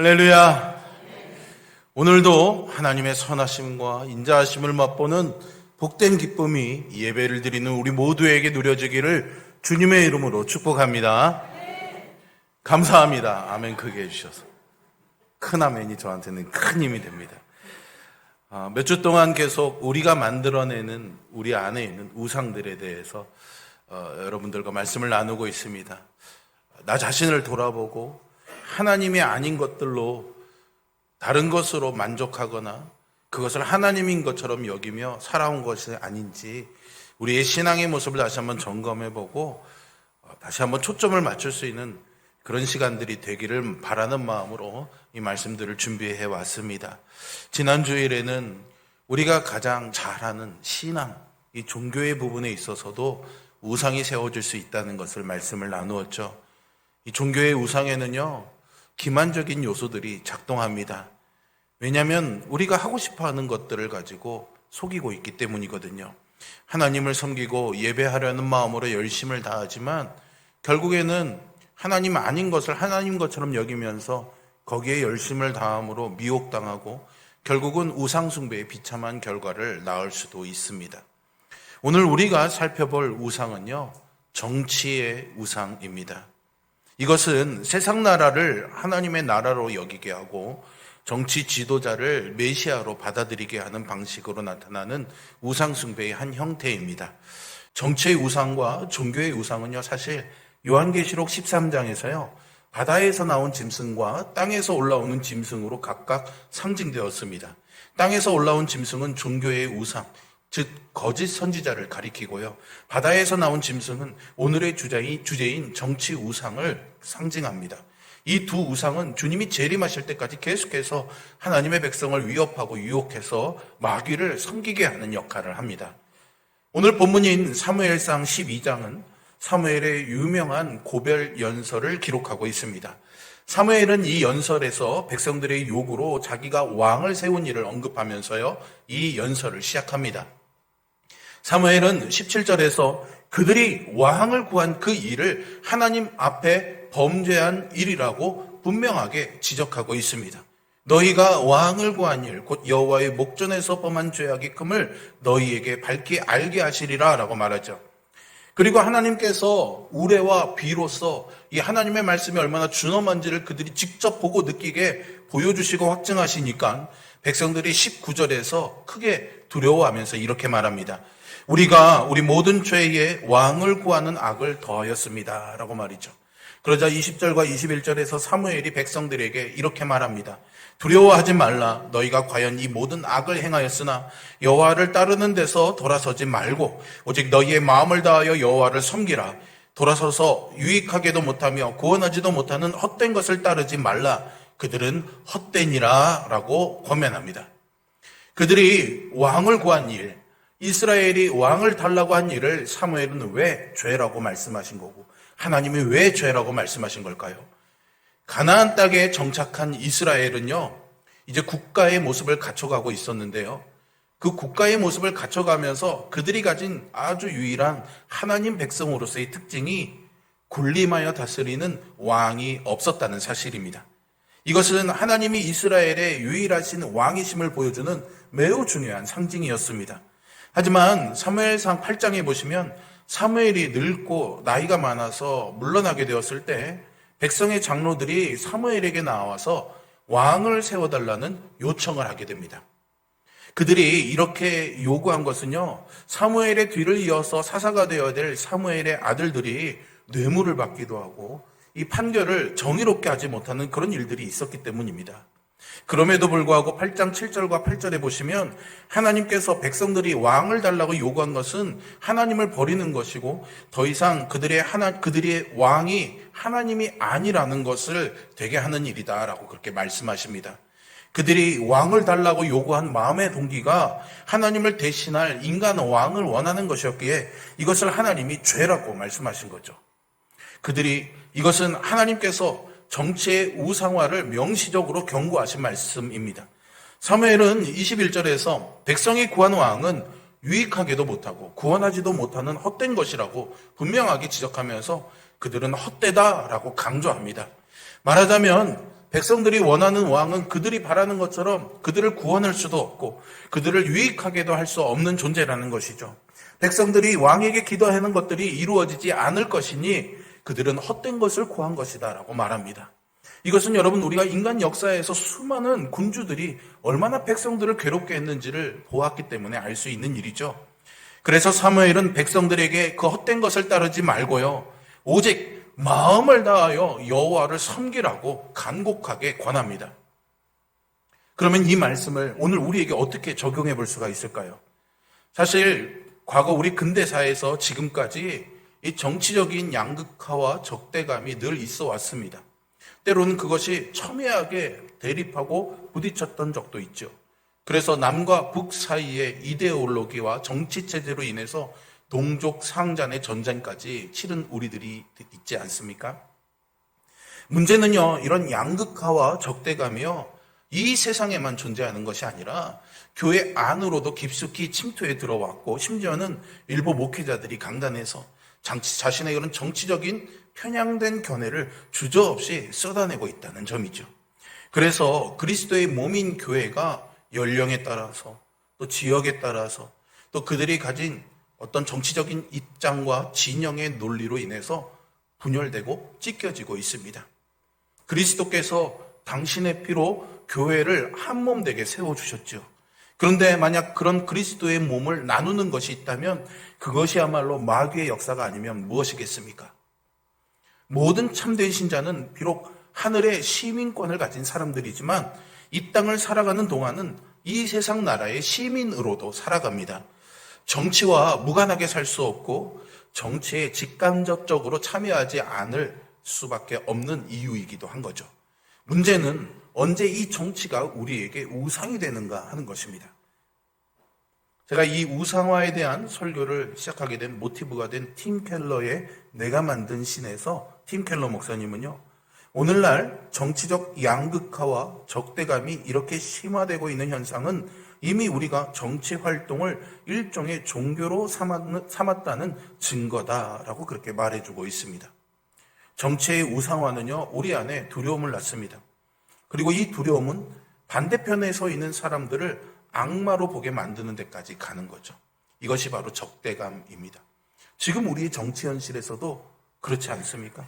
할렐루야. 오늘도 하나님의 선하심과 인자하심을 맛보는 복된 기쁨이 예배를 드리는 우리 모두에게 누려지기를 주님의 이름으로 축복합니다. 감사합니다. 아멘 크게 해주셔서. 큰 아멘이 저한테는 큰 힘이 됩니다. 몇 주 동안 계속 우리가 만들어내는 우리 안에 있는 우상들에 대해서 여러분들과 말씀을 나누고 있습니다. 나 자신을 돌아보고 하나님이 아닌 것들로 다른 것으로 만족하거나 그것을 하나님인 것처럼 여기며 살아온 것이 아닌지 우리의 신앙의 모습을 다시 한번 점검해보고 다시 한번 초점을 맞출 수 있는 그런 시간들이 되기를 바라는 마음으로 이 말씀들을 준비해 왔습니다. 지난 주일에는 우리가 가장 잘하는 신앙, 이 종교의 부분에 있어서도 우상이 세워질 수 있다는 것을 말씀을 나누었죠. 이 종교의 우상에는요, 기만적인 요소들이 작동합니다. 왜냐하면 우리가 하고 싶어하는 것들을 가지고 속이고 있기 때문이거든요. 하나님을 섬기고 예배하려는 마음으로 열심을 다하지만 결국에는 하나님 아닌 것을 하나님 것처럼 여기면서 거기에 열심을 다함으로 미혹당하고 결국은 우상숭배의 비참한 결과를 낳을 수도 있습니다. 오늘 우리가 살펴볼 우상은요, 정치의 우상입니다. 이것은 세상 나라를 하나님의 나라로 여기게 하고 정치 지도자를 메시아로 받아들이게 하는 방식으로 나타나는 우상숭배의 한 형태입니다. 정치의 우상과 종교의 우상은요, 사실 요한계시록 13장에서요, 바다에서 나온 짐승과 땅에서 올라오는 짐승으로 각각 상징되었습니다. 땅에서 올라온 짐승은 종교의 우상, 즉 거짓 선지자를 가리키고요, 바다에서 나온 짐승은 오늘의 주제인 정치 우상을 상징합니다. 이 두 우상은 주님이 재림하실 때까지 계속해서 하나님의 백성을 위협하고 유혹해서 마귀를 섬기게 하는 역할을 합니다. 오늘 본문인 사무엘상 12장은 사무엘의 유명한 고별 연설을 기록하고 있습니다. 사무엘은 이 연설에서 백성들의 요구로 자기가 왕을 세운 일을 언급하면서요, 이 연설을 시작합니다. 사무엘은 17절에서 그들이 왕을 구한 그 일을 하나님 앞에 범죄한 일이라고 분명하게 지적하고 있습니다. 너희가 왕을 구한 일, 곧 여호와의 목전에서 범한 죄악의 금을 너희에게 밝히 알게 하시리라 라고 말하죠. 그리고 하나님께서 우레와 비로써 이 하나님의 말씀이 얼마나 준엄한지를 그들이 직접 보고 느끼게 보여주시고 확증하시니까 백성들이 19절에서 크게 두려워하면서 이렇게 말합니다. 우리가 우리 모든 죄에 왕을 구하는 악을 더하였습니다 라고 말이죠. 그러자 20절과 21절에서 사무엘이 백성들에게 이렇게 말합니다. 두려워하지 말라. 너희가 과연 이 모든 악을 행하였으나 여호와를 따르는 데서 돌아서지 말고 오직 너희의 마음을 다하여 여호와를 섬기라. 돌아서서 유익하게도 못하며 구원하지도 못하는 헛된 것을 따르지 말라. 그들은 헛되니라 라고 권면합니다. 그들이 왕을 구한 일, 이스라엘이 왕을 달라고 한 일을 사무엘은 왜 죄라고 말씀하신 거고 하나님이 왜 죄라고 말씀하신 걸까요? 가나안 땅에 정착한 이스라엘은요, 이제 국가의 모습을 갖춰가고 있었는데요, 그 국가의 모습을 갖춰가면서 그들이 가진 아주 유일한 하나님 백성으로서의 특징이 군림하여 다스리는 왕이 없었다는 사실입니다. 이것은 하나님이 이스라엘의 유일하신 왕이심을 보여주는 매우 중요한 상징이었습니다. 하지만 사무엘상 8장에 보시면 사무엘이 늙고 나이가 많아서 물러나게 되었을 때 백성의 장로들이 사무엘에게 나와서 왕을 세워달라는 요청을 하게 됩니다. 그들이 이렇게 요구한 것은요, 사무엘의 뒤를 이어서 사사가 되어야 될 사무엘의 아들들이 뇌물을 받기도 하고 이 판결을 정의롭게 하지 못하는 그런 일들이 있었기 때문입니다. 그럼에도 불구하고 8장 7절과 8절에 보시면 하나님께서 백성들이 왕을 달라고 요구한 것은 하나님을 버리는 것이고 더 이상 그들의 왕이 하나님이 아니라는 것을 되게 하는 일이다라고 그렇게 말씀하십니다. 그들이 왕을 달라고 요구한 마음의 동기가 하나님을 대신할 인간 왕을 원하는 것이었기에 이것을 하나님이 죄라고 말씀하신 거죠. 이것은 하나님께서 정치의 우상화를 명시적으로 경고하신 말씀입니다. 사무엘은 21절에서 백성이 구한 왕은 유익하게도 못하고 구원하지도 못하는 헛된 것이라고 분명하게 지적하면서 그들은 헛되다라고 강조합니다. 말하자면 백성들이 원하는 왕은 그들이 바라는 것처럼 그들을 구원할 수도 없고 그들을 유익하게도 할 수 없는 존재라는 것이죠. 백성들이 왕에게 기도하는 것들이 이루어지지 않을 것이니 그들은 헛된 것을 구한 것이다 라고 말합니다. 이것은 여러분, 우리가 인간 역사에서 수많은 군주들이 얼마나 백성들을 괴롭게 했는지를 보았기 때문에 알 수 있는 일이죠. 그래서 사무엘은 백성들에게 그 헛된 것을 따르지 말고요, 오직 마음을 다하여 여호와를 섬기라고 간곡하게 권합니다. 그러면 이 말씀을 오늘 우리에게 어떻게 적용해 볼 수가 있을까요? 사실 과거 우리 근대사에서 지금까지 이 정치적인 양극화와 적대감이 늘 있어 왔습니다. 때로는 그것이 첨예하게 대립하고 부딪혔던 적도 있죠. 그래서 남과 북 사이의 이데올로기와 정치 체제로 인해서 동족 상잔의 전쟁까지 치른 우리들이 있지 않습니까? 문제는요, 이런 양극화와 적대감이요, 이 세상에만 존재하는 것이 아니라 교회 안으로도 깊숙이 침투해 들어왔고, 심지어는 일부 목회자들이 강단에서 자신의 그런 정치적인 편향된 견해를 주저없이 쏟아내고 있다는 점이죠. 그래서 그리스도의 몸인 교회가 연령에 따라서, 또 지역에 따라서, 또 그들이 가진 어떤 정치적인 입장과 진영의 논리로 인해서 분열되고 찢겨지고 있습니다. 그리스도께서 당신의 피로 교회를 한 몸 되게 세워주셨죠. 그런데 만약 그런 그리스도의 몸을 나누는 것이 있다면 그것이야말로 마귀의 역사가 아니면 무엇이겠습니까? 모든 참된 신자는 비록 하늘의 시민권을 가진 사람들이지만 이 땅을 살아가는 동안은 이 세상 나라의 시민으로도 살아갑니다. 정치와 무관하게 살 수 없고 정치에 직간접적으로 참여하지 않을 수밖에 없는 이유이기도 한 거죠. 문제는 언제 이 정치가 우리에게 우상이 되는가 하는 것입니다. 제가 이 우상화에 대한 설교를 시작하게 된 모티브가 된 팀 켈러의 내가 만든 신에서 팀 켈러 목사님은요, 오늘날 정치적 양극화와 적대감이 이렇게 심화되고 있는 현상은 이미 우리가 정치 활동을 일종의 종교로 삼았다는 증거다라고 그렇게 말해주고 있습니다. 정치의 우상화는요, 우리 안에 두려움을 낳습니다. 그리고 이 두려움은 반대편에 서 있는 사람들을 악마로 보게 만드는 데까지 가는 거죠. 이것이 바로 적대감입니다. 지금 우리의 정치 현실에서도 그렇지 않습니까?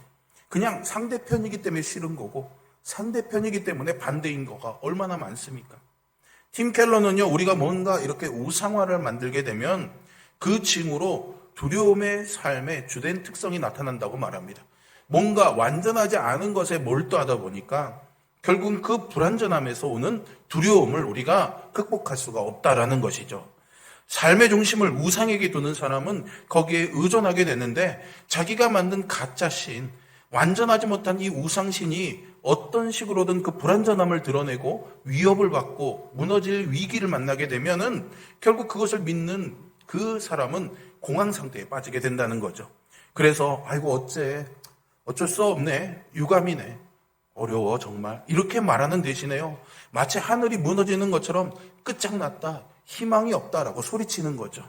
그냥 상대편이기 때문에 싫은 거고 상대편이기 때문에 반대인 거가 얼마나 많습니까? 팀 켈러는요, 우리가 뭔가 이렇게 우상화를 만들게 되면 그 징후로 두려움의 삶의 주된 특성이 나타난다고 말합니다. 뭔가 완전하지 않은 것에 몰두하다 보니까 결국은 그 불완전함에서 오는 두려움을 우리가 극복할 수가 없다라는 것이죠. 삶의 중심을 우상에게 두는 사람은 거기에 의존하게 되는데 자기가 만든 가짜신, 완전하지 못한 이 우상신이 어떤 식으로든 그 불완전함을 드러내고 위협을 받고 무너질 위기를 만나게 되면은 결국 그것을 믿는 그 사람은 공황 상태에 빠지게 된다는 거죠. 그래서 아이고 어쩔 수 없네, 유감이네, 어려워 정말, 이렇게 말하는 대신에요, 마치 하늘이 무너지는 것처럼 끝장났다, 희망이 없다라고 소리치는 거죠.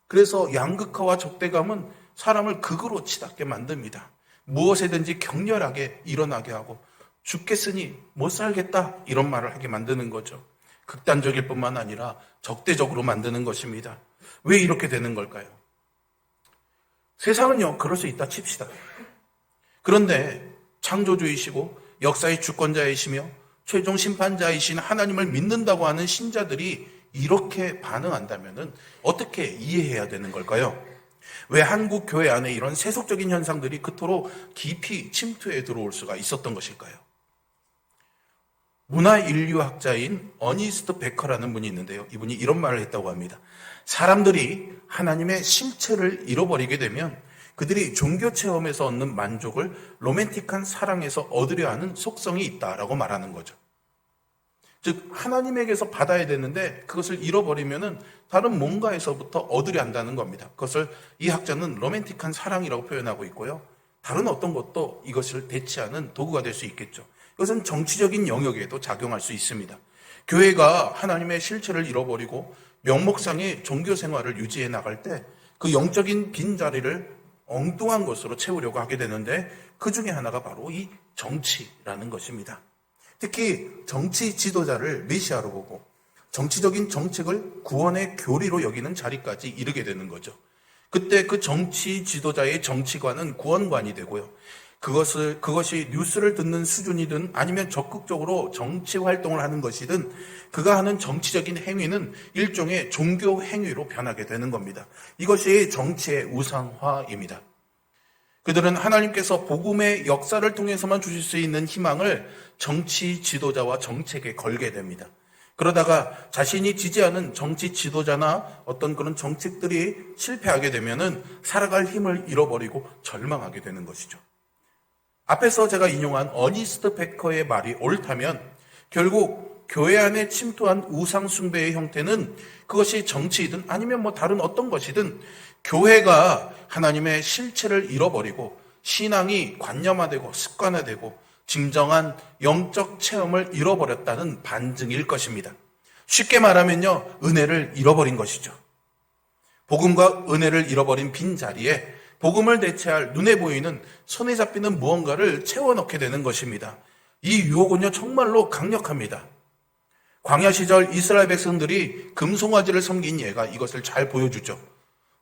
그래서 양극화와 적대감은 사람을 극으로 치닫게 만듭니다. 무엇에든지 격렬하게 일어나게 하고 죽겠으니 못 살겠다 이런 말을 하게 만드는 거죠. 극단적일 뿐만 아니라 적대적으로 만드는 것입니다. 왜 이렇게 되는 걸까요? 세상은요, 그럴 수 있다 칩시다. 그런데 창조주이시고 역사의 주권자이시며 최종 심판자이신 하나님을 믿는다고 하는 신자들이 이렇게 반응한다면 어떻게 이해해야 되는 걸까요? 왜 한국 교회 안에 이런 세속적인 현상들이 그토록 깊이 침투해 들어올 수가 있었던 것일까요? 문화인류학자인 어니스트 베커라는 분이 있는데요, 이분이 이런 말을 했다고 합니다. 사람들이 하나님의 실체를 잃어버리게 되면 그들이 종교 체험에서 얻는 만족을 로맨틱한 사랑에서 얻으려 하는 속성이 있다라고 말하는 거죠. 즉 하나님에게서 받아야 되는데 그것을 잃어버리면은 다른 뭔가에서부터 얻으려 한다는 겁니다. 그것을 이 학자는 로맨틱한 사랑이라고 표현하고 있고요, 다른 어떤 것도 이것을 대체하는 도구가 될 수 있겠죠. 이것은 정치적인 영역에도 작용할 수 있습니다. 교회가 하나님의 실체를 잃어버리고 명목상의 종교 생활을 유지해 나갈 때 그 영적인 빈자리를 엉뚱한 것으로 채우려고 하게 되는데 그 중에 하나가 바로 이 정치라는 것입니다. 특히 정치 지도자를 메시아로 보고 정치적인 정책을 구원의 교리로 여기는 자리까지 이르게 되는 거죠. 그때 그 정치 지도자의 정치관은 구원관이 되고요. 그것이 뉴스를 듣는 수준이든 아니면 적극적으로 정치 활동을 하는 것이든 그가 하는 정치적인 행위는 일종의 종교 행위로 변하게 되는 겁니다. 이것이 정치의 우상화입니다. 그들은 하나님께서 복음의 역사를 통해서만 주실 수 있는 희망을 정치 지도자와 정책에 걸게 됩니다. 그러다가 자신이 지지하는 정치 지도자나 어떤 그런 정책들이 실패하게 되면은 살아갈 힘을 잃어버리고 절망하게 되는 것이죠. 앞에서 제가 인용한 어니스트 베커의 말이 옳다면 결국 교회 안에 침투한 우상 숭배의 형태는 그것이 정치이든 아니면 다른 어떤 것이든 교회가 하나님의 실체를 잃어버리고 신앙이 관념화되고 습관화되고 진정한 영적 체험을 잃어버렸다는 반증일 것입니다. 쉽게 말하면요, 은혜를 잃어버린 것이죠. 복음과 은혜를 잃어버린 빈자리에 복음을 대체할 눈에 보이는 손에 잡히는 무언가를 채워넣게 되는 것입니다. 이 유혹은요 정말로 강력합니다. 광야 시절 이스라엘 백성들이 금송아지를 섬긴 예가 이것을 잘 보여주죠.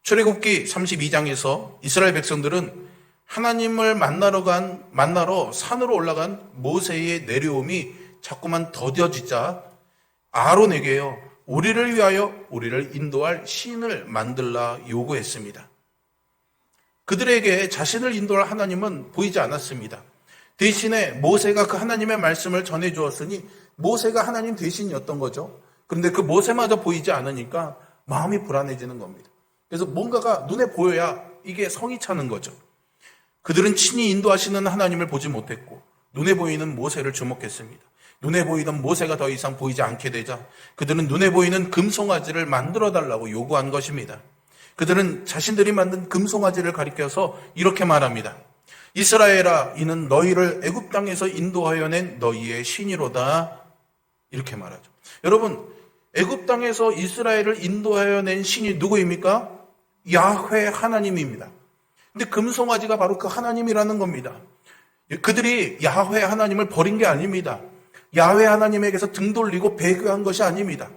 출애굽기 32장에서 이스라엘 백성들은 하나님을 만나러 산으로 올라간 모세의 내려옴이 자꾸만 더뎌지자 아론에게요, 우리를 위하여 우리를 인도할 신을 만들라 요구했습니다. 그들에게 자신을 인도할 하나님은 보이지 않았습니다. 대신에 모세가 그 하나님의 말씀을 전해 주었으니 모세가 하나님 대신이었던 거죠. 그런데 그 모세마저 보이지 않으니까 마음이 불안해지는 겁니다. 그래서 뭔가가 눈에 보여야 이게 성이 차는 거죠. 그들은 친히 인도하시는 하나님을 보지 못했고 눈에 보이는 모세를 주목했습니다. 눈에 보이던 모세가 더 이상 보이지 않게 되자 그들은 눈에 보이는 금송아지를 만들어 달라고 요구한 것입니다. 그들은 자신들이 만든 금송아지를 가리켜서 이렇게 말합니다. 이스라엘아, 이는 너희를 애굽 땅에서 인도하여 낸 너희의 신이로다. 이렇게 말하죠. 여러분, 애굽 땅에서 이스라엘을 인도하여 낸 신이 누구입니까? 야훼 하나님입니다. 근데 금송아지가 바로 그 하나님이라는 겁니다. 그들이 야훼 하나님을 버린 게 아닙니다. 야훼 하나님에게서 등 돌리고 배교한 것이 아닙니다.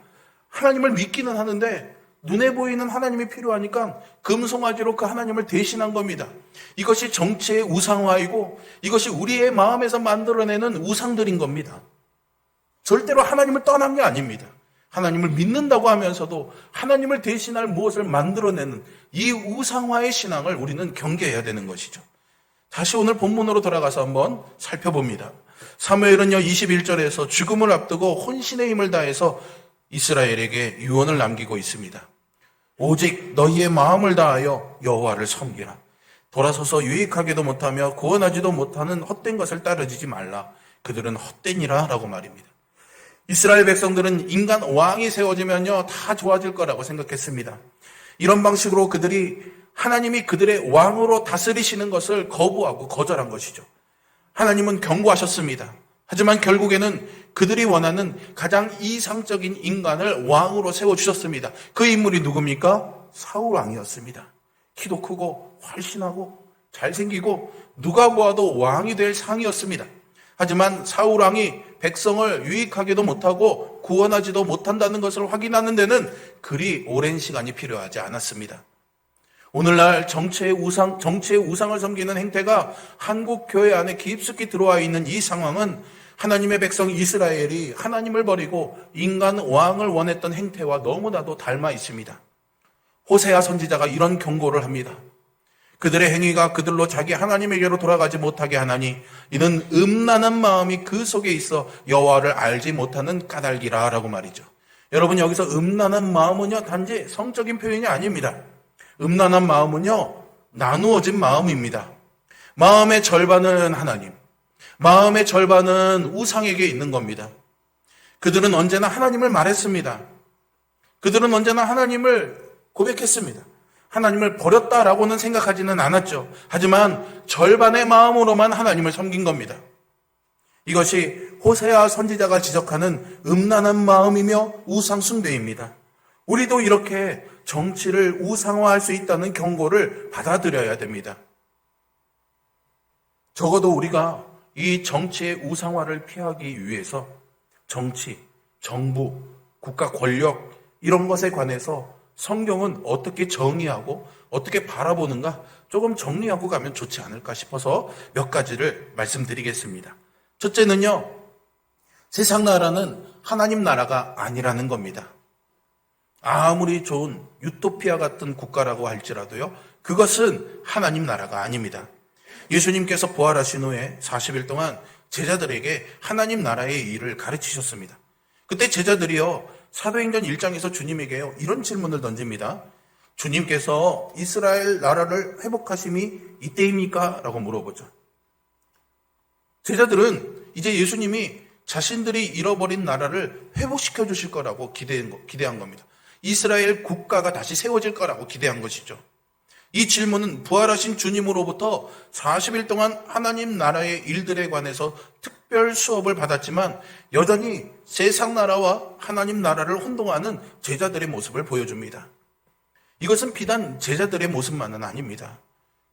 하나님을 믿기는 하는데 눈에 보이는 하나님이 필요하니까 금송아지로 그 하나님을 대신한 겁니다. 이것이 정치의 우상화이고 이것이 우리의 마음에서 만들어내는 우상들인 겁니다. 절대로 하나님을 떠난 게 아닙니다. 하나님을 믿는다고 하면서도 하나님을 대신할 무엇을 만들어내는 이 우상화의 신앙을 우리는 경계해야 되는 것이죠. 다시 오늘 본문으로 돌아가서 한번 살펴봅니다. 사무엘은요 21절에서 죽음을 앞두고 혼신의 힘을 다해서 이스라엘에게 유언을 남기고 있습니다. 오직 너희의 마음을 다하여 여호와를 섬기라. 돌아서서 유익하게도 못하며 구원하지도 못하는 헛된 것을 따르지 말라. 그들은 헛되니라 라고 말입니다. 이스라엘 백성들은 인간 왕이 세워지면요 다 좋아질 거라고 생각했습니다. 이런 방식으로 그들이 하나님이 그들의 왕으로 다스리시는 것을 거부하고 거절한 것이죠. 하나님은 경고하셨습니다. 하지만 결국에는 그들이 원하는 가장 이상적인 인간을 왕으로 세워주셨습니다. 그 인물이 누굽니까? 사울 왕이었습니다. 키도 크고 활신하고 잘생기고 누가 보아도 왕이 될 상이었습니다. 하지만 사울 왕이 백성을 유익하게도 못하고 구원하지도 못한다는 것을 확인하는 데는 그리 오랜 시간이 필요하지 않았습니다. 오늘날 정치의 우상을 섬기는 행태가 한국 교회 안에 깊숙이 들어와 있는 이 상황은 하나님의 백성 이스라엘이 하나님을 버리고 인간 왕을 원했던 행태와 너무나도 닮아 있습니다. 호세아 선지자가 이런 경고를 합니다. 그들의 행위가 그들로 자기 하나님에게로 돌아가지 못하게 하나니 이는 음란한 마음이 그 속에 있어 여호와를 알지 못하는 까닭이라 라고 말이죠. 여러분, 여기서 음란한 마음은요 단지 성적인 표현이 아닙니다. 음란한 마음은요 나누어진 마음입니다. 마음의 절반은 하나님, 마음의 절반은 우상에게 있는 겁니다. 그들은 언제나 하나님을 말했습니다. 그들은 언제나 하나님을 고백했습니다. 하나님을 버렸다라고는 생각하지는 않았죠. 하지만 절반의 마음으로만 하나님을 섬긴 겁니다. 이것이 호세아 선지자가 지적하는 음란한 마음이며 우상 숭배입니다. 우리도 이렇게 정치를 우상화할 수 있다는 경고를 받아들여야 됩니다. 적어도 우리가 이 정치의 우상화를 피하기 위해서 정치, 정부, 국가 권력 이런 것에 관해서 성경은 어떻게 정의하고 어떻게 바라보는가 조금 정리하고 가면 좋지 않을까 싶어서 몇 가지를 말씀드리겠습니다. 첫째는요, 세상 나라는 하나님 나라가 아니라는 겁니다. 아무리 좋은 유토피아 같은 국가라고 할지라도요, 그것은 하나님 나라가 아닙니다. 예수님께서 부활하신 후에 40일 동안 제자들에게 하나님 나라의 일을 가르치셨습니다. 그때 제자들이요, 사도행전 1장에서 주님에게요, 이런 질문을 던집니다. 주님께서 이스라엘 나라를 회복하심이 이때입니까? 라고 물어보죠. 제자들은 이제 예수님이 자신들이 잃어버린 나라를 회복시켜 주실 거라고 기대한 겁니다. 이스라엘 국가가 다시 세워질 거라고 기대한 것이죠. 이 질문은 부활하신 주님으로부터 40일 동안 하나님 나라의 일들에 관해서 특별 수업을 받았지만 여전히 세상 나라와 하나님 나라를 혼동하는 제자들의 모습을 보여줍니다. 이것은 비단 제자들의 모습만은 아닙니다.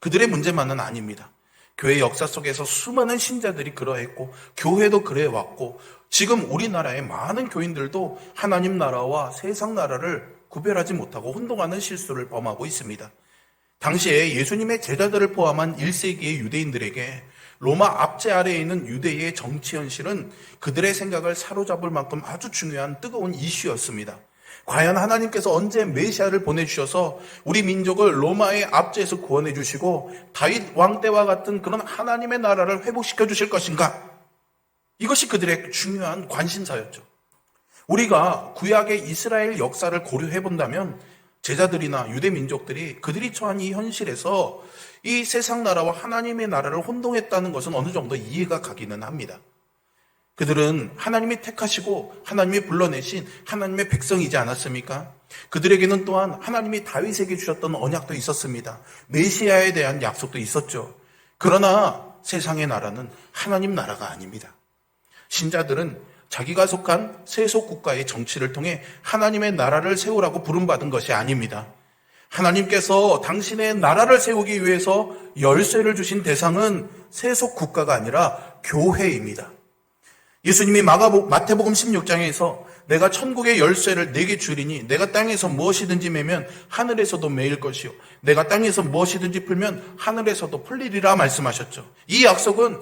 그들의 문제만은 아닙니다. 교회 역사 속에서 수많은 신자들이 그러했고 교회도 그래왔고 지금 우리나라의 많은 교인들도 하나님 나라와 세상 나라를 구별하지 못하고 혼동하는 실수를 범하고 있습니다. 당시에 예수님의 제자들을 포함한 1세기의 유대인들에게 로마 압제 아래에 있는 유대의 정치 현실은 그들의 생각을 사로잡을 만큼 아주 중요한 뜨거운 이슈였습니다. 과연 하나님께서 언제 메시아를 보내주셔서 우리 민족을 로마의 압제에서 구원해 주시고 다윗 왕 때와 같은 그런 하나님의 나라를 회복시켜 주실 것인가? 이것이 그들의 중요한 관심사였죠. 우리가 구약의 이스라엘 역사를 고려해 본다면 제자들이나 유대 민족들이 그들이 처한 이 현실에서 이 세상 나라와 하나님의 나라를 혼동했다는 것은 어느 정도 이해가 가기는 합니다. 그들은 하나님이 택하시고 하나님이 불러내신 하나님의 백성이지 않았습니까? 그들에게는 또한 하나님이 다윗에게 주셨던 언약도 있었습니다. 메시아에 대한 약속도 있었죠. 그러나 세상의 나라는 하나님 나라가 아닙니다. 신자들은 자기가 속한 세속 국가의 정치를 통해 하나님의 나라를 세우라고 부름받은 것이 아닙니다. 하나님께서 당신의 나라를 세우기 위해서 열쇠를 주신 대상은 세속 국가가 아니라 교회입니다. 예수님이 마태복음 16장에서 내가 천국의 열쇠를 내게 주리니 내가 땅에서 무엇이든지 매면 하늘에서도 매일 것이요 내가 땅에서 무엇이든지 풀면 하늘에서도 풀리리라 말씀하셨죠. 이 약속은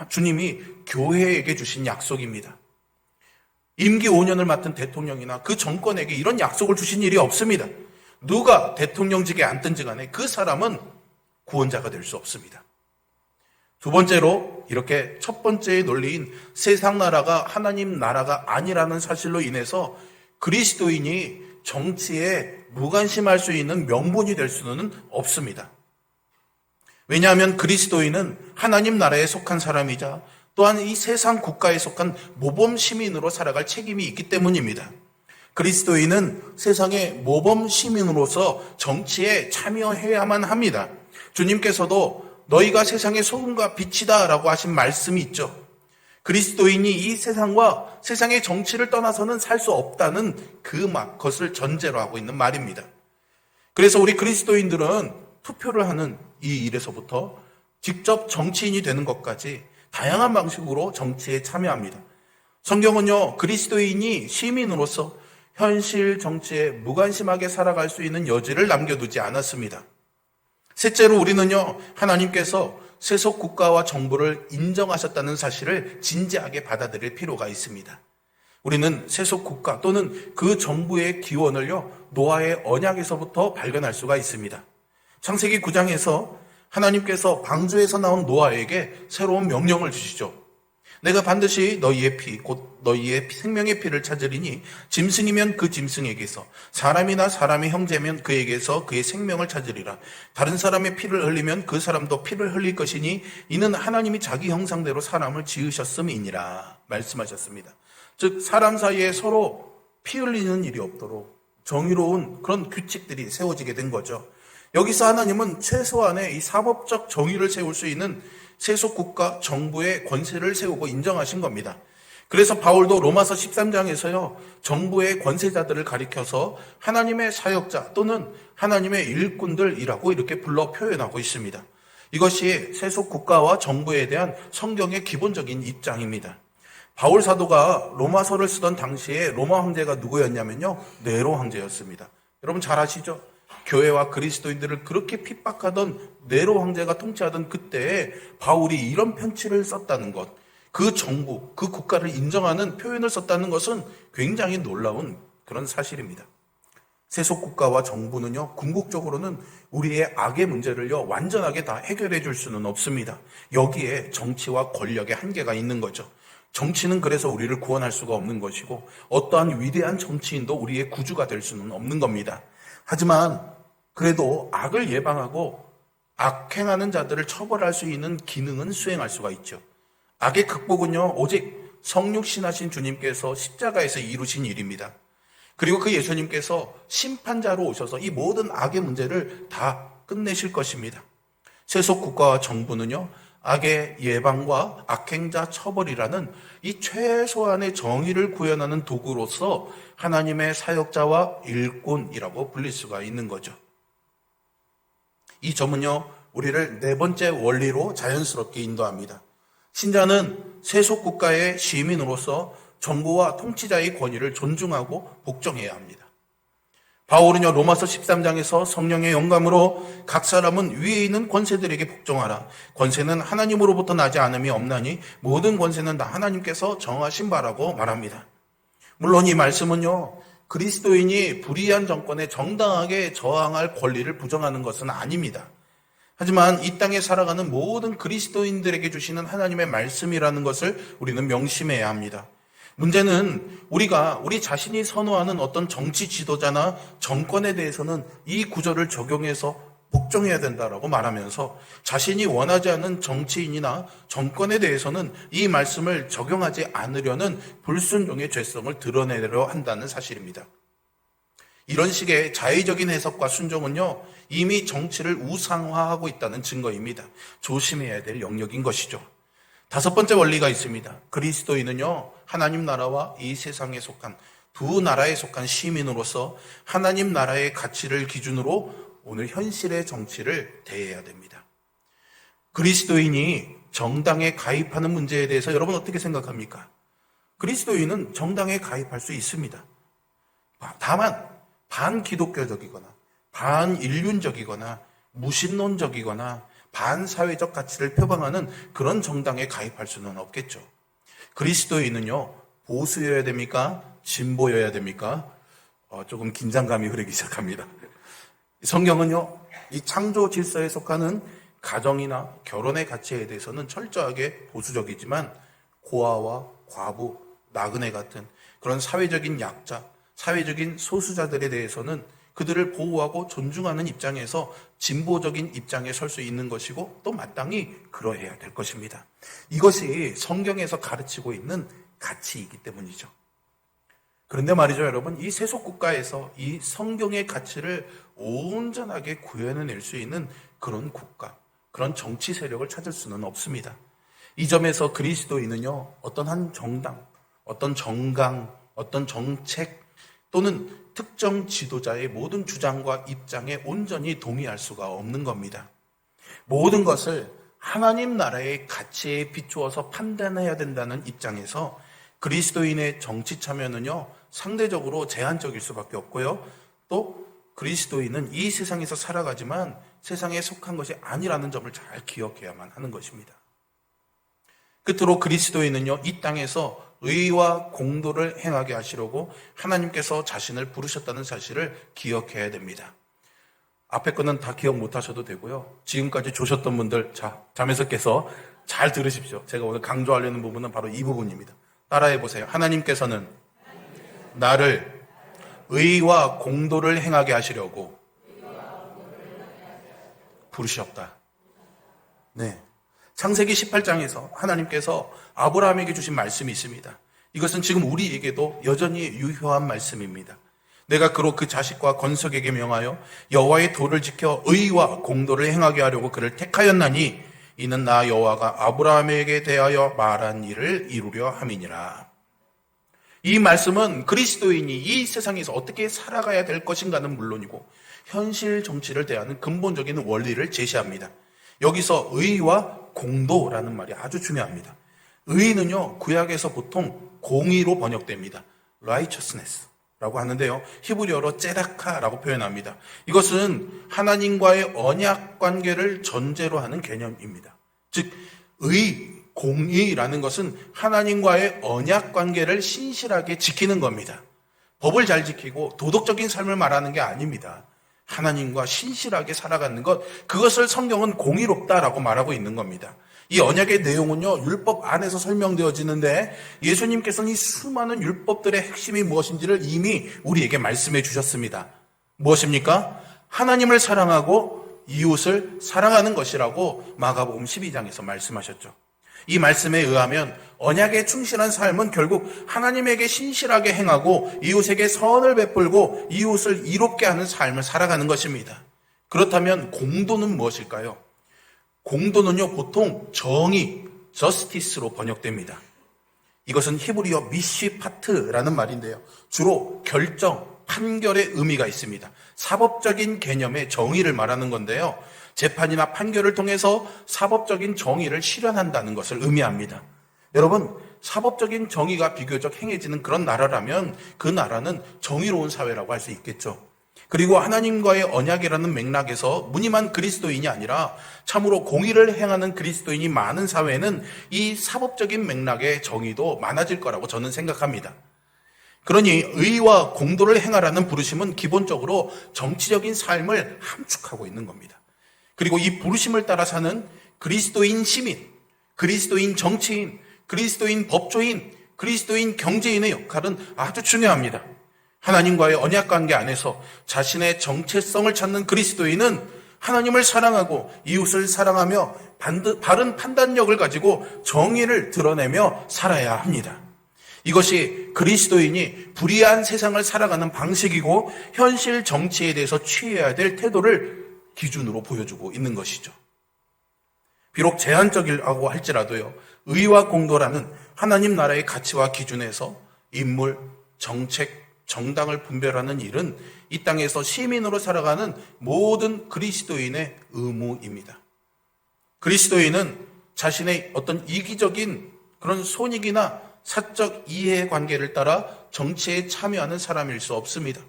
주님이 교회에게 주신 약속입니다. 임기 5년을 맡은 대통령이나 그 정권에게 이런 약속을 주신 일이 없습니다. 누가 대통령직에 앉든지 간에 그 사람은 구원자가 될 수 없습니다. 두 번째로 이렇게 첫 번째의 논리인 세상 나라가 하나님 나라가 아니라는 사실로 인해서 그리스도인이 정치에 무관심할 수 있는 명분이 될 수는 없습니다. 왜냐하면 그리스도인은 하나님 나라에 속한 사람이자 또한 이 세상 국가에 속한 모범 시민으로 살아갈 책임이 있기 때문입니다. 그리스도인은 세상의 모범 시민으로서 정치에 참여해야만 합니다. 주님께서도 너희가 세상의 소금과 빛이다 라고 하신 말씀이 있죠. 그리스도인이 이 세상과 세상의 정치를 떠나서는 살 수 없다는 그것을 전제로 하고 있는 말입니다. 그래서 우리 그리스도인들은 투표를 하는 이 일에서부터 직접 정치인이 되는 것까지 다양한 방식으로 정치에 참여합니다. 성경은요, 그리스도인이 시민으로서 현실 정치에 무관심하게 살아갈 수 있는 여지를 남겨두지 않았습니다. 셋째로 우리는요, 하나님께서 세속 국가와 정부를 인정하셨다는 사실을 진지하게 받아들일 필요가 있습니다. 우리는 세속 국가 또는 그 정부의 기원을요, 노아의 언약에서부터 발견할 수가 있습니다. 창세기 9장에서 하나님께서 방주에서 나온 노아에게 새로운 명령을 주시죠. 내가 반드시 너희의 피, 곧 너희의 생명의 피를 찾으리니 짐승이면 그 짐승에게서, 사람이나 사람의 형제면 그에게서 그의 생명을 찾으리라. 다른 사람의 피를 흘리면 그 사람도 피를 흘릴 것이니 이는 하나님이 자기 형상대로 사람을 지으셨음이니라 말씀하셨습니다. 즉 사람 사이에 서로 피 흘리는 일이 없도록 정의로운 그런 규칙들이 세워지게 된 거죠. 여기서 하나님은 최소한의 이 사법적 정의를 세울 수 있는 세속 국가 정부의 권세를 세우고 인정하신 겁니다. 그래서 바울도 로마서 13장에서요, 정부의 권세자들을 가리켜서 하나님의 사역자 또는 하나님의 일꾼들이라고 이렇게 불러 표현하고 있습니다. 이것이 세속 국가와 정부에 대한 성경의 기본적인 입장입니다. 바울 사도가 로마서를 쓰던 당시에 로마 황제가 누구였냐면요, 네로 황제였습니다. 여러분 잘 아시죠? 교회와 그리스도인들을 그렇게 핍박하던 네로 황제가 통치하던 그때에 바울이 이런 편지를 썼다는 것, 그 정부, 그 국가를 인정하는 표현을 썼다는 것은 굉장히 놀라운 그런 사실입니다. 세속 국가와 정부는요, 궁극적으로는 우리의 악의 문제를요, 완전하게 다 해결해 줄 수는 없습니다. 여기에 정치와 권력의 한계가 있는 거죠. 정치는 그래서 우리를 구원할 수가 없는 것이고, 어떠한 위대한 정치인도 우리의 구주가 될 수는 없는 겁니다. 하지만 그래도 악을 예방하고 악행하는 자들을 처벌할 수 있는 기능은 수행할 수가 있죠. 악의 극복은요, 오직 성육신하신 주님께서 십자가에서 이루신 일입니다. 그리고 그 예수님께서 심판자로 오셔서 이 모든 악의 문제를 다 끝내실 것입니다. 세속 국가와 정부는요, 악의 예방과 악행자 처벌이라는 이 최소한의 정의를 구현하는 도구로서 하나님의 사역자와 일꾼이라고 불릴 수가 있는 거죠. 이 점은요, 우리를 네 번째 원리로 자연스럽게 인도합니다. 신자는 세속 국가의 시민으로서 정부와 통치자의 권위를 존중하고 복종해야 합니다. 바울은요, 로마서 13장에서 성령의 영감으로 각 사람은 위에 있는 권세들에게 복종하라. 권세는 하나님으로부터 나지 않음이 없나니 모든 권세는 다 하나님께서 정하신 바라고 말합니다. 물론 이 말씀은요, 그리스도인이 불의한 정권에 정당하게 저항할 권리를 부정하는 것은 아닙니다. 하지만 이 땅에 살아가는 모든 그리스도인들에게 주시는 하나님의 말씀이라는 것을 우리는 명심해야 합니다. 문제는 우리 자신이 선호하는 어떤 정치 지도자나 정권에 대해서는 이 구절을 적용해서 복종해야 된다라고 말하면서 자신이 원하지 않는 정치인이나 정권에 대해서는 이 말씀을 적용하지 않으려는 불순종의 죄성을 드러내려 한다는 사실입니다. 이런 식의 자의적인 해석과 순종은요, 이미 정치를 우상화하고 있다는 증거입니다. 조심해야 될 영역인 것이죠. 다섯 번째 원리가 있습니다. 그리스도인은요, 하나님 나라와 이 세상에 속한 두 나라에 속한 시민으로서 하나님 나라의 가치를 기준으로 오늘 현실의 정치를 대해야 됩니다. 그리스도인이 정당에 가입하는 문제에 대해서 여러분 어떻게 생각합니까? 그리스도인은 정당에 가입할 수 있습니다. 다만 반기독교적이거나 반인륜적이거나 무신론적이거나 반사회적 가치를 표방하는 그런 정당에 가입할 수는 없겠죠. 그리스도인은요, 보수여야 됩니까? 진보여야 됩니까? 조금 긴장감이 흐르기 시작합니다. 성경은요, 이 창조 질서에 속하는 가정이나 결혼의 가치에 대해서는 철저하게 보수적이지만 고아와 과부, 나그네 같은 그런 사회적인 약자, 사회적인 소수자들에 대해서는 그들을 보호하고 존중하는 입장에서 진보적인 입장에 설 수 있는 것이고 또 마땅히 그러해야 될 것입니다. 이것이 성경에서 가르치고 있는 가치이기 때문이죠. 그런데 말이죠, 여러분, 이 세속 국가에서 이 성경의 가치를 온전하게 구현해낼 수 있는 그런 국가, 그런 정치 세력을 찾을 수는 없습니다. 이 점에서 그리스도인은요, 어떤 한 정당, 어떤 정강, 어떤 정책 또는 특정 지도자의 모든 주장과 입장에 온전히 동의할 수가 없는 겁니다. 모든 것을 하나님 나라의 가치에 비추어서 판단해야 된다는 입장에서 그리스도인의 정치 참여는요, 상대적으로 제한적일 수밖에 없고요. 또 그리스도인은 이 세상에서 살아가지만 세상에 속한 것이 아니라는 점을 잘 기억해야만 하는 것입니다. 끝으로 그리스도인은요, 이 땅에서 의와 공도를 행하게 하시려고 하나님께서 자신을 부르셨다는 사실을 기억해야 됩니다. 앞에 거는 다 기억 못 하셔도 되고요. 지금까지 조셨던 분들, 잠에서 깨서 잘 들으십시오. 제가 오늘 강조하려는 부분은 바로 이 부분입니다. 따라해 보세요. 하나님께서는 나를 의와 공도를 행하게 하시려고 부르셨다. 네. 창세기 18장에서 하나님께서 아브라함에게 주신 말씀이 있습니다. 이것은 지금 우리에게도 여전히 유효한 말씀입니다. 내가 그로 그 자식과 건석에게 명하여 여호와의 도를 지켜 의와 공도를 행하게 하려고 그를 택하였나니 이는 나 여호와가 아브라함에게 대하여 말한 일을 이루려 함이니라. 이 말씀은 그리스도인이 이 세상에서 어떻게 살아가야 될 것인가는 물론이고 현실 정치를 대하는 근본적인 원리를 제시합니다. 여기서 의와 공도라는 말이 아주 중요합니다. 의는요, 구약에서 보통 공의로 번역됩니다. righteousness라고 하는데요, 히브리어로 ጼ다카라고 표현합니다. 이것은 하나님과의 언약 관계를 전제로 하는 개념입니다. 즉, 공의라는 것은 하나님과의 언약 관계를 신실하게 지키는 겁니다. 법을 잘 지키고 도덕적인 삶을 말하는 게 아닙니다. 하나님과 신실하게 살아가는 것, 그것을 성경은 공의롭다라고 말하고 있는 겁니다. 이 언약의 내용은요, 율법 안에서 설명되어지는데 예수님께서는 이 수많은 율법들의 핵심이 무엇인지를 이미 우리에게 말씀해 주셨습니다. 무엇입니까? 하나님을 사랑하고 이웃을 사랑하는 것이라고 마가복음 12장에서 말씀하셨죠. 이 말씀에 의하면 언약에 충실한 삶은 결국 하나님에게 신실하게 행하고 이웃에게 선을 베풀고 이웃을 이롭게 하는 삶을 살아가는 것입니다. 그렇다면 공도는 무엇일까요? 공도는요, 보통 정의, justice로 번역됩니다. 이것은 히브리어 미시파트라는 말인데요, 주로 결정, 판결의 의미가 있습니다. 사법적인 개념의 정의를 말하는 건데요, 재판이나 판결을 통해서 사법적인 정의를 실현한다는 것을 의미합니다. 여러분, 사법적인 정의가 비교적 행해지는 그런 나라라면 그 나라는 정의로운 사회라고 할 수 있겠죠. 그리고 하나님과의 언약이라는 맥락에서 무늬만 그리스도인이 아니라 참으로 공의를 행하는 그리스도인이 많은 사회는 이 사법적인 맥락의 정의도 많아질 거라고 저는 생각합니다. 그러니 의와 공도를 행하라는 부르심은 기본적으로 정치적인 삶을 함축하고 있는 겁니다. 그리고 이 부르심을 따라 사는 그리스도인 시민, 그리스도인 정치인, 그리스도인 법조인, 그리스도인 경제인의 역할은 아주 중요합니다. 하나님과의 언약관계 안에서 자신의 정체성을 찾는 그리스도인은 하나님을 사랑하고 이웃을 사랑하며 바른 판단력을 가지고 정의를 드러내며 살아야 합니다. 이것이 그리스도인이 불의한 세상을 살아가는 방식이고 현실 정치에 대해서 취해야 될 태도를 기준으로 보여주고 있는 것이죠. 비록 제한적이라고 할지라도요, 의와 공도라는 하나님 나라의 가치와 기준에서 인물, 정책, 정당을 분별하는 일은 이 땅에서 시민으로 살아가는 모든 그리스도인의 의무입니다. 그리스도인은 자신의 어떤 이기적인 그런 손익이나 사적 이해관계를 따라 정치에 참여하는 사람일 수 없습니다.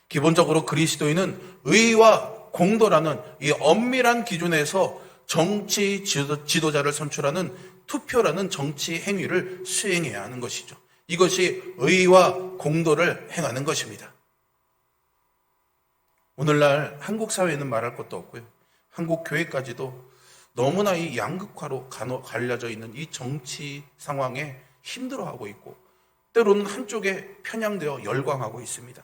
기본적으로 그리스도인은 의와 공도라는 이 엄밀한 기준에서 정치 지도자를 선출하는 투표라는 정치 행위를 수행해야 하는 것이죠. 이것이 의와 공도를 행하는 것입니다. 오늘날 한국 사회는 말할 것도 없고요, 한국 교회까지도 너무나 이 양극화로 갈려져 있는 이 정치 상황에 힘들어하고 있고 때로는 한쪽에 편향되어 열광하고 있습니다.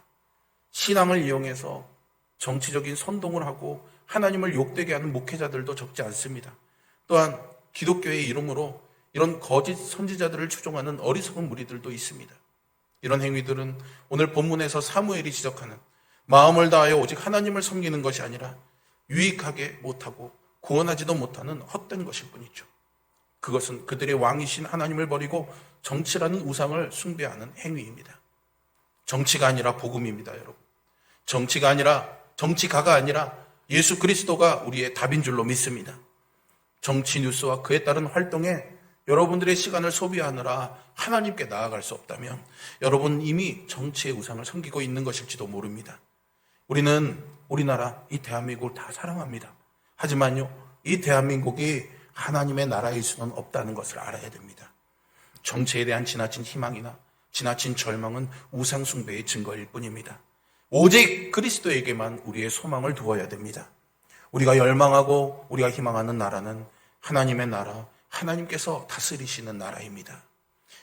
신앙을 이용해서 정치적인 선동을 하고 하나님을 욕되게 하는 목회자들도 적지 않습니다. 또한 기독교의 이름으로 이런 거짓 선지자들을 추종하는 어리석은 무리들도 있습니다. 이런 행위들은 오늘 본문에서 사무엘이 지적하는 마음을 다하여 오직 하나님을 섬기는 것이 아니라 유익하게 못하고 구원하지도 못하는 헛된 것일 뿐이죠. 그것은 그들의 왕이신 하나님을 버리고 정치라는 우상을 숭배하는 행위입니다. 정치가 아니라 복음입니다, 여러분. 정치가가 아니라 예수 그리스도가 우리의 답인 줄로 믿습니다. 정치 뉴스와 그에 따른 활동에 여러분들의 시간을 소비하느라 하나님께 나아갈 수 없다면 여러분 이미 정치의 우상을 섬기고 있는 것일지도 모릅니다. 우리는 우리나라, 이 대한민국을 다 사랑합니다. 하지만요, 이 대한민국이 하나님의 나라일 수는 없다는 것을 알아야 됩니다. 정치에 대한 지나친 희망이나 지나친 절망은 우상 숭배의 증거일 뿐입니다. 오직 그리스도에게만 우리의 소망을 두어야 됩니다. 우리가 열망하고 우리가 희망하는 나라는 하나님의 나라, 하나님께서 다스리시는 나라입니다.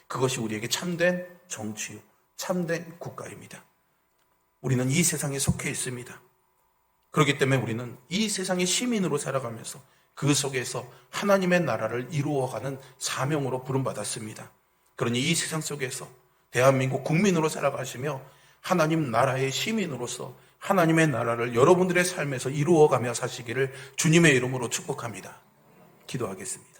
그것이 우리에게 참된 정치요, 참된 국가입니다. 우리는 이 세상에 속해 있습니다. 그렇기 때문에 우리는 이 세상의 시민으로 살아가면서 그 속에서 하나님의 나라를 이루어가는 사명으로 부름받았습니다. 그러니 이 세상 속에서 대한민국 국민으로 살아가시며 하나님 나라의 시민으로서 하나님의 나라를 여러분들의 삶에서 이루어가며 사시기를 주님의 이름으로 축복합니다. 기도하겠습니다.